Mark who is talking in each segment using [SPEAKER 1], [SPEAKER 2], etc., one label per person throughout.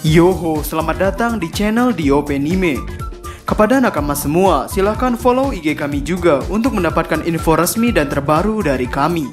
[SPEAKER 1] Yoho, selamat datang di channel Diopenime. Kepada nakama semua, silahkan follow IG kami juga untuk mendapatkan info resmi dan terbaru dari kami.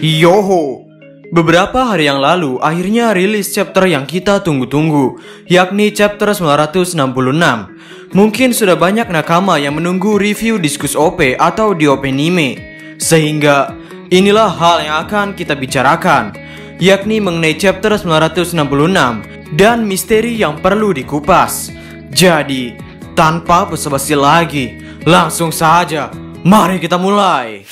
[SPEAKER 1] Yoho, beberapa hari yang lalu akhirnya rilis chapter yang kita tunggu-tunggu, yakni chapter 966. Mungkin sudah banyak nakama yang menunggu review Diskus OP atau Diopenime, sehingga inilah hal yang akan kita bicarakan, yakni mengenai chapter 966 dan misteri yang perlu dikupas. Jadi, tanpa basa-basi lagi, langsung saja, mari kita mulai.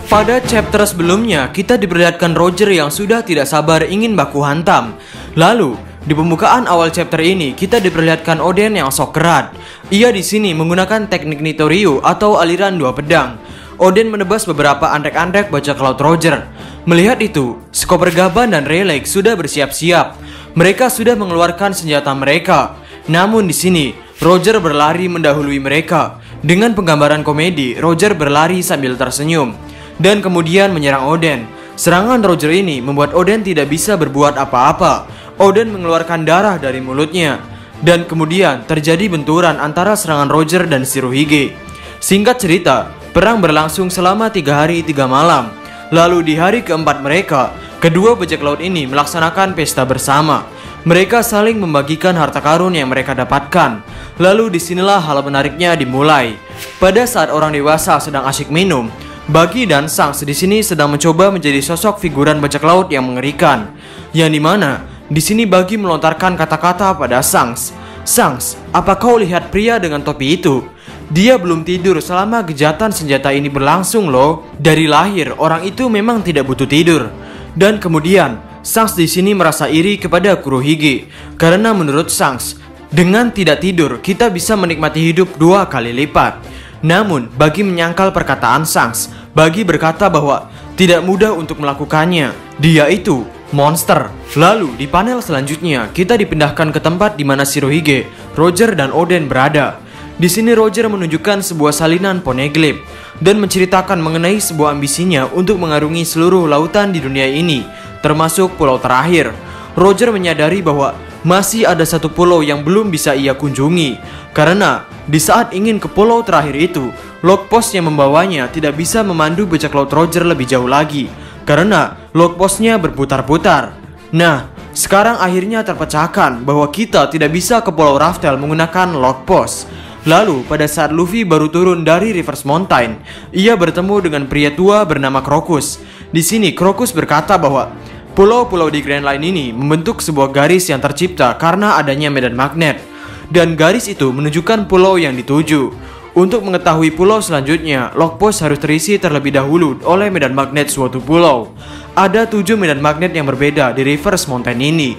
[SPEAKER 1] Pada chapter sebelumnya, kita diperlihatkan Roger yang sudah tidak sabar ingin baku hantam. Lalu, di pembukaan awal chapter ini, kita diperlihatkan Oden yang sok kerat. Ia di sini menggunakan teknik Nitoryu atau aliran dua pedang. Oden menebas beberapa antek-antek bajak laut Roger. Melihat itu, Skoper Gaban dan Rayleigh sudah bersiap-siap. Mereka sudah mengeluarkan senjata mereka. Namun di sini, Roger berlari mendahului mereka. Dengan penggambaran komedi, Roger berlari sambil tersenyum dan kemudian menyerang Oden. Serangan Roger ini membuat Oden tidak bisa berbuat apa-apa. Oden mengeluarkan darah dari mulutnya, dan kemudian terjadi benturan antara serangan Roger dan Shirohige. Singkat cerita, perang berlangsung selama 3 hari 3 malam. Lalu di hari keempat mereka, kedua bajak laut ini melaksanakan pesta bersama. Mereka saling membagikan harta karun yang mereka dapatkan. Lalu disinilah hal menariknya dimulai. Pada saat orang dewasa sedang asyik minum, Buggy dan Shanks di sini sedang mencoba menjadi sosok figuran bajak laut yang mengerikan. Yang dimana di sini Buggy melontarkan kata-kata pada Shanks. Shanks, apa kau lihat pria dengan topi itu? Dia belum tidur selama kejahatan senjata ini berlangsung loh. Dari lahir orang itu memang tidak butuh tidur. Dan kemudian Shanks di sini merasa iri kepada Kurohige karena menurut Shanks, dengan tidak tidur kita bisa menikmati hidup 2 kali lipat. Namun, Buggy menyangkal perkataan Shanks. Buggy berkata bahwa tidak mudah untuk melakukannya. Dia itu monster. Lalu, di panel selanjutnya, kita dipindahkan ke tempat di mana Shirohige, Roger, dan Oden berada. Di sini Roger menunjukkan sebuah salinan poneglyph dan menceritakan mengenai sebuah ambisinya untuk mengarungi seluruh lautan di dunia ini, termasuk pulau terakhir. Roger menyadari bahwa masih ada satu pulau yang belum bisa ia kunjungi, karena di saat ingin ke pulau terakhir itu, log post yang membawanya tidak bisa memandu bajak laut Roger lebih jauh lagi, karena log postnya berputar-putar. Nah, sekarang akhirnya terpecahkan bahwa kita tidak bisa ke pulau Raftel menggunakan log post. Lalu pada saat Luffy baru turun dari Reverse Mountain, ia bertemu dengan pria tua bernama Crocus. Di sini Crocus berkata bahwa pulau-pulau di Grand Line ini membentuk sebuah garis yang tercipta karena adanya medan magnet. Dan garis itu menunjukkan pulau yang dituju. Untuk mengetahui pulau selanjutnya, log post harus terisi terlebih dahulu oleh medan magnet suatu pulau. Ada 7 medan magnet yang berbeda di Reverse Mountain ini.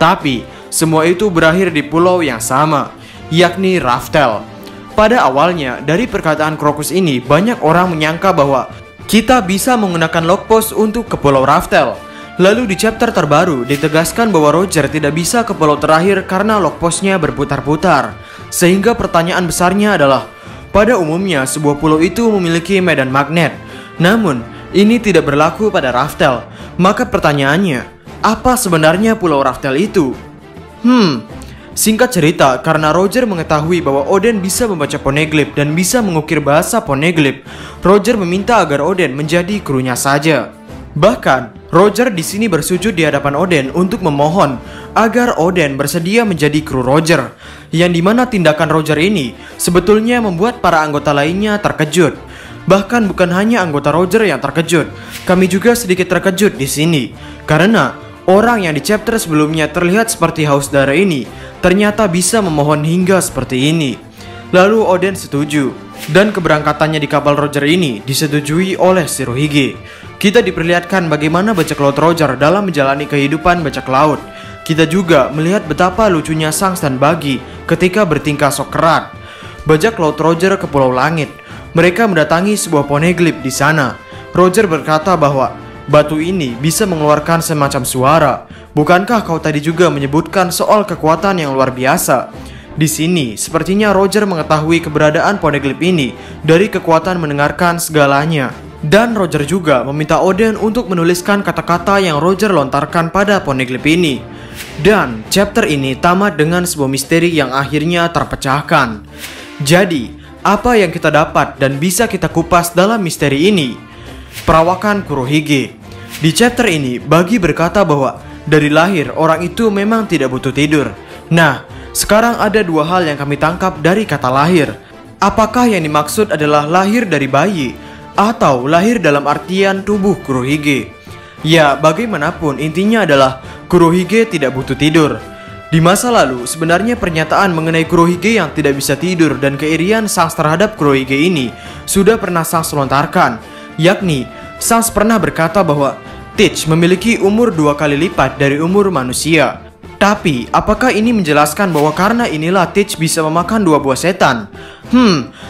[SPEAKER 1] Tapi, semua itu berakhir di pulau yang sama, yakni Raftel. Pada awalnya, dari perkataan Crocus ini, banyak orang menyangka bahwa kita bisa menggunakan log post untuk ke pulau Raftel. Lalu di chapter terbaru ditegaskan bahwa Roger tidak bisa ke pulau terakhir karena log postnya berputar-putar. Sehingga pertanyaan besarnya adalah, pada umumnya sebuah pulau itu memiliki medan magnet. Namun, ini tidak berlaku pada Raftel. Maka pertanyaannya, apa sebenarnya pulau Raftel itu? Singkat cerita, karena Roger mengetahui bahwa Oden bisa membaca poneglyph dan bisa mengukir bahasa poneglyph, Roger meminta agar Oden menjadi krunya saja. Bahkan, Roger di sini bersujud di hadapan Oden untuk memohon agar Oden bersedia menjadi kru Roger, yang dimana tindakan Roger ini sebetulnya membuat para anggota lainnya terkejut. Bahkan bukan hanya anggota Roger yang terkejut, kami juga sedikit terkejut di sini, karena orang yang di chapter sebelumnya terlihat seperti haus darah ini ternyata bisa memohon hingga seperti ini. Lalu Oden setuju, dan keberangkatannya di kapal Roger ini disetujui oleh Shirohige. Kita diperlihatkan bagaimana bajak laut Roger dalam menjalani kehidupan bajak laut. Kita juga melihat betapa lucunya Shanks dan Buggy ketika bertingkah sok kerat. Bajak laut Roger ke Pulau Langit. Mereka mendatangi sebuah poneglyph di sana. Roger berkata bahwa batu ini bisa mengeluarkan semacam suara. Bukankah kau tadi juga menyebutkan soal kekuatan yang luar biasa? Di sini, sepertinya Roger mengetahui keberadaan Poneglyph ini dari kekuatan mendengarkan segalanya. Dan Roger juga meminta Oden untuk menuliskan kata-kata yang Roger lontarkan pada Poneglyph ini. Dan chapter ini tamat dengan sebuah misteri yang akhirnya terpecahkan. Jadi, apa yang kita dapat dan bisa kita kupas dalam misteri ini? Perawakan Kurohige. Di chapter ini, Bagi berkata bahwa dari lahir orang itu memang tidak butuh tidur. Nah, sekarang ada dua hal yang kami tangkap dari kata lahir. Apakah yang dimaksud adalah lahir dari bayi atau lahir dalam artian tubuh Kurohige? Ya, bagaimanapun intinya adalah Kurohige tidak butuh tidur. Di masa lalu, sebenarnya pernyataan mengenai Kurohige yang tidak bisa tidur dan keirian Shanks terhadap Kurohige ini sudah pernah Shanks lontarkan, yakni Shanks pernah berkata bahwa Teach memiliki umur 2 kali lipat dari umur manusia. Tapi, apakah ini menjelaskan bahwa karena inilah Teach bisa memakan 2 buah setan?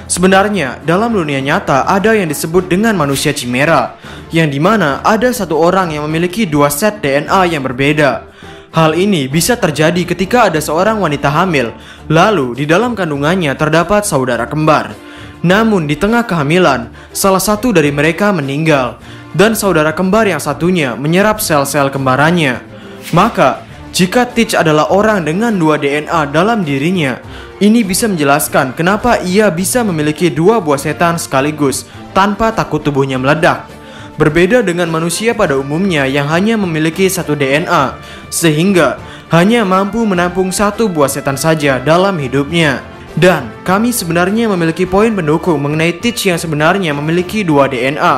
[SPEAKER 1] Sebenarnya dalam dunia nyata ada yang disebut dengan manusia Chimera, yang dimana ada satu orang yang memiliki 2 set DNA yang berbeda. Hal ini bisa terjadi ketika ada seorang wanita hamil, lalu di dalam kandungannya terdapat saudara kembar. Namun di tengah kehamilan, salah satu dari mereka meninggal, dan saudara kembar yang satunya menyerap sel-sel kembarannya. Maka, jika Teach adalah orang dengan 2 DNA dalam dirinya, ini bisa menjelaskan kenapa ia bisa memiliki 2 buah setan sekaligus tanpa takut tubuhnya meledak. Berbeda dengan manusia pada umumnya yang hanya memiliki 1 DNA, sehingga hanya mampu menampung 1 buah setan saja dalam hidupnya. Dan kami sebenarnya memiliki poin pendukung mengenai Teach yang sebenarnya memiliki 2 DNA,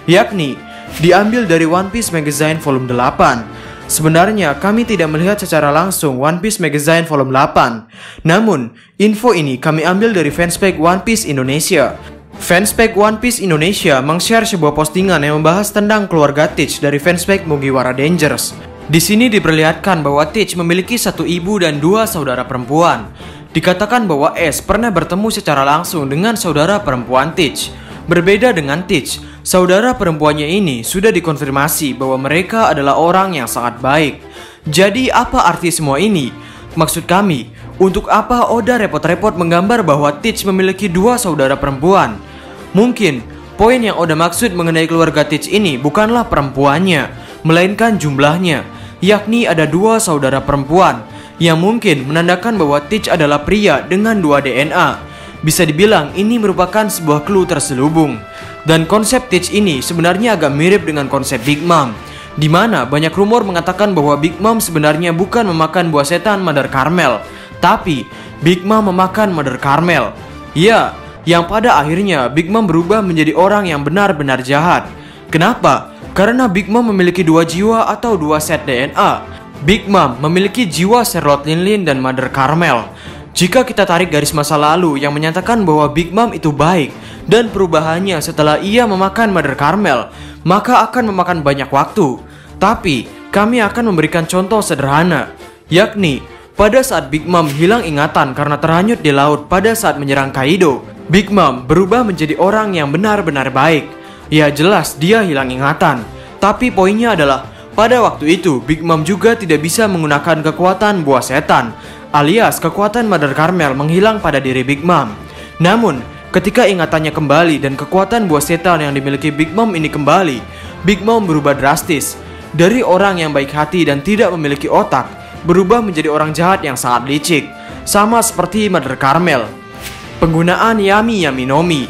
[SPEAKER 1] yakni diambil dari One Piece Magazine volume 8. Sebenarnya kami tidak melihat secara langsung One Piece Magazine volume 8. Namun, info ini kami ambil dari fanspage One Piece Indonesia. Fanspage One Piece Indonesia meng-share sebuah postingan yang membahas tentang keluarga Teach dari fanspage Mugiwara Rangers. Di sini diperlihatkan bahwa Teach memiliki 1 ibu dan 2 saudara perempuan. Dikatakan bahwa Ace pernah bertemu secara langsung dengan saudara perempuan Teach. Berbeda dengan Teach, saudara perempuannya ini sudah dikonfirmasi bahwa mereka adalah orang yang sangat baik. Jadi apa arti semua ini? Maksud kami, untuk apa Oda repot-repot menggambar bahwa Teach memiliki 2 saudara perempuan? Mungkin, poin yang Oda maksud mengenai keluarga Teach ini bukanlah perempuannya, melainkan jumlahnya, yakni ada 2 saudara perempuan, yang mungkin menandakan bahwa Teach adalah pria dengan 2 DNA. Bisa dibilang ini merupakan sebuah clue terselubung. Dan konsep Teach ini sebenarnya agak mirip dengan konsep Big Mom, di mana banyak rumor mengatakan bahwa Big Mom sebenarnya bukan memakan buah setan Mother Carmel, tapi Big Mom memakan Mother Carmel. Ya, yang pada akhirnya Big Mom berubah menjadi orang yang benar-benar jahat. Kenapa? Karena Big Mom memiliki 2 jiwa atau 2 set DNA. Big Mom memiliki jiwa Charlotte Linlin dan Mother Carmel. Jika kita tarik garis masa lalu yang menyatakan bahwa Big Mom itu baik dan perubahannya setelah ia memakan Mother Carmel, maka akan memakan banyak waktu. Tapi, kami akan memberikan contoh sederhana, yakni pada saat Big Mom hilang ingatan karena terhanyut di laut pada saat menyerang Kaido, Big Mom berubah menjadi orang yang benar-benar baik. Ya jelas dia hilang ingatan, tapi poinnya adalah pada waktu itu Big Mom juga tidak bisa menggunakan kekuatan buah setan, alias kekuatan Mother Carmel menghilang pada diri Big Mom. Namun, ketika ingatannya kembali dan kekuatan buah setan yang dimiliki Big Mom ini kembali, Big Mom berubah drastis. Dari orang yang baik hati dan tidak memiliki otak, berubah menjadi orang jahat yang sangat licik, sama seperti Mother Carmel. Penggunaan Yami Yaminomi.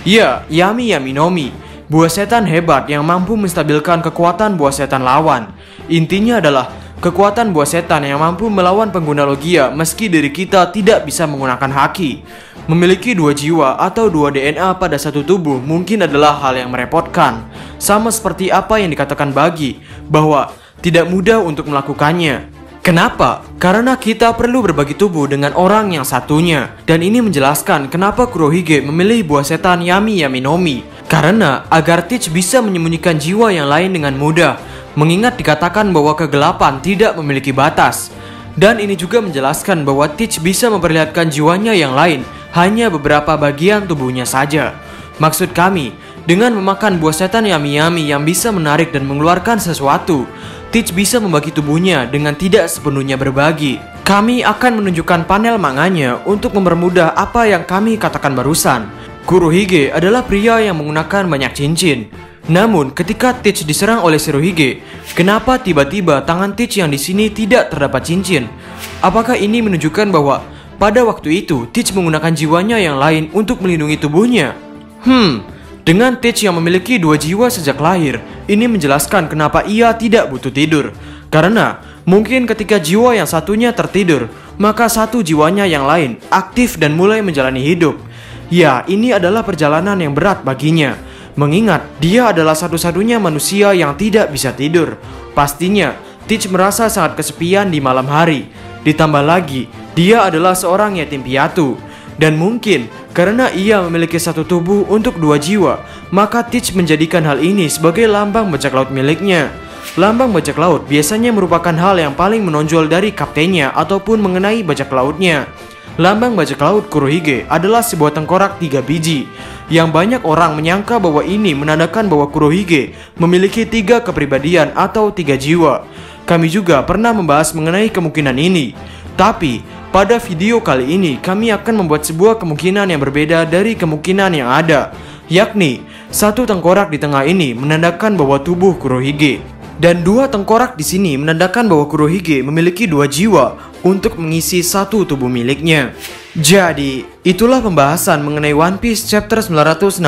[SPEAKER 1] Ya, Yami Yaminomi, buah setan hebat yang mampu menstabilkan kekuatan buah setan lawan. Intinya adalah kekuatan buah setan yang mampu melawan pengguna logia meski diri kita tidak bisa menggunakan haki. Memiliki 2 jiwa atau 2 DNA pada satu tubuh mungkin adalah hal yang merepotkan. Sama seperti apa yang dikatakan Bagi, bahwa tidak mudah untuk melakukannya. Kenapa? Karena kita perlu berbagi tubuh dengan orang yang satunya. Dan ini menjelaskan kenapa Kurohige memilih buah setan Yami Yaminomi. Karena agar Teach bisa menyembunyikan jiwa yang lain dengan mudah. Mengingat dikatakan bahwa kegelapan tidak memiliki batas. Dan ini juga menjelaskan bahwa Teach bisa memperlihatkan jiwanya yang lain hanya beberapa bagian tubuhnya saja. Maksud kami, dengan memakan buah setan Yami Yami yang bisa menarik dan mengeluarkan sesuatu, Teach bisa membagi tubuhnya dengan tidak sepenuhnya berbagi. Kami akan menunjukkan panel manganya untuk mempermudah apa yang kami katakan barusan. Kurohige adalah pria yang menggunakan banyak cincin. Namun ketika Teach diserang oleh Shirohige, kenapa tiba-tiba tangan Teach yang di sini tidak terdapat cincin? Apakah ini menunjukkan bahwa pada waktu itu Teach menggunakan jiwanya yang lain untuk melindungi tubuhnya? Dengan Teach yang memiliki 2 jiwa sejak lahir, ini menjelaskan kenapa ia tidak butuh tidur. Karena mungkin ketika jiwa yang satunya tertidur, maka satu jiwanya yang lain aktif dan mulai menjalani hidup. Ya, ini adalah perjalanan yang berat baginya. Mengingat dia adalah satu-satunya manusia yang tidak bisa tidur. Pastinya, Teach merasa sangat kesepian di malam hari. Ditambah lagi, dia adalah seorang yatim piatu. Dan mungkin karena ia memiliki satu tubuh untuk 2 jiwa, maka Teach menjadikan hal ini sebagai lambang bajak laut miliknya. Lambang bajak laut biasanya merupakan hal yang paling menonjol dari kaptennya ataupun mengenai bajak lautnya. Lambang bajak laut Kurohige adalah sebuah tengkorak 3 biji, yang banyak orang menyangka bahwa ini menandakan bahwa Kurohige memiliki 3 kepribadian atau 3 jiwa. Kami juga pernah membahas mengenai kemungkinan ini. Tapi pada video kali ini kami akan membuat sebuah kemungkinan yang berbeda dari kemungkinan yang ada, yakni satu tengkorak di tengah ini menandakan bahwa tubuh Kurohige, dan 2 tengkorak di sini menandakan bahwa Kurohige memiliki 2 jiwa untuk mengisi satu tubuh miliknya. Jadi, itulah pembahasan mengenai One Piece chapter 966.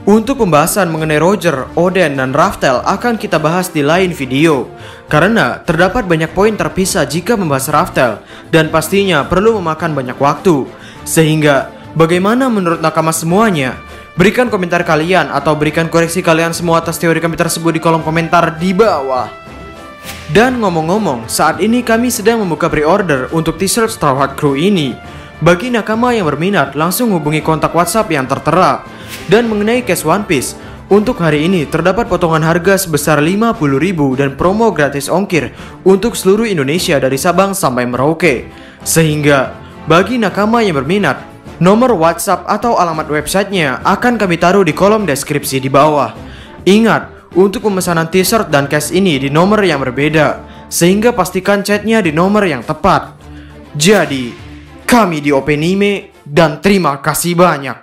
[SPEAKER 1] Untuk pembahasan mengenai Roger, Oden, dan Raftel akan kita bahas di lain video. Karena terdapat banyak poin terpisah jika membahas Raftel, dan pastinya perlu memakan banyak waktu. Sehingga, bagaimana menurut nakama semuanya? Berikan komentar kalian atau berikan koreksi kalian semua atas teori kami tersebut di kolom komentar di bawah. Dan ngomong-ngomong, saat ini kami sedang membuka pre-order untuk t-shirt Straw Hat Crew ini. Bagi nakama yang berminat, langsung hubungi kontak WhatsApp yang tertera. Dan mengenai cash One Piece, untuk hari ini terdapat potongan harga sebesar 50.000 dan promo gratis ongkir untuk seluruh Indonesia dari Sabang sampai Merauke. Sehingga, bagi nakama yang berminat, nomor WhatsApp atau alamat websitenya akan kami taruh di kolom deskripsi di bawah. Ingat, untuk pemesanan t-shirt dan cash ini di nomor yang berbeda, sehingga pastikan chatnya di nomor yang tepat. Jadi, kami di Openime dan terima kasih banyak.